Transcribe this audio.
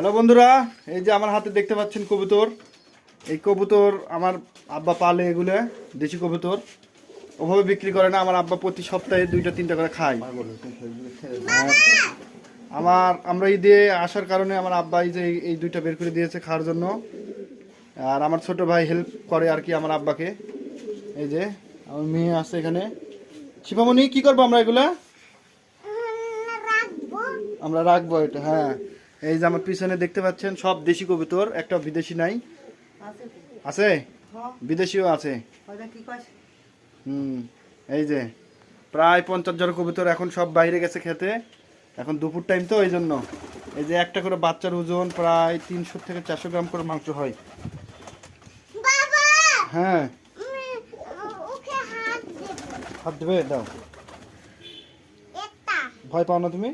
Hello বন্ধুরা, এই যে আমার হাতে দেখতে পাচ্ছেন কবুতর। এই কবুতর আমার আব্বা পালে, এগুলো দেশি কবুতর। ওভাবে বিক্রি করে না, আমার আব্বা প্রতি সপ্তাহে 2-3টা করে খায়। আমরা ঈদে আসার কারণে আমার আব্বা এই যে এই 2টা বের করে দিয়েছে খাওয়ার জন্য। আর আমার ছোট ভাই হেল্প করে আর কি আমার আব্বাকে। এই যে আমার মেয়ে আছে এখানে। শিবামণি, কি করবো আমরা এগুলা? আমরা রাখবো এটা, হ্যাঁ। এই যে আমার পিছনে দেখতে পাচ্ছেন সব দেশি কবুতর, একটা বিদেশি নাই। আছে, বিদেশিও আছে। এই যে প্রায় 50 জন কবুতর এখন সব বাইরে গেছে খেতে। এখন দুপুর টাইম তো, এই জন্য। এই যে একটা করে বাচ্চার ওজন প্রায় 300 থেকে 400 গ্রাম করে মাংস হয়। হ্যাঁ, হাত দেবে, দাও। ভয় পাও না তুমি?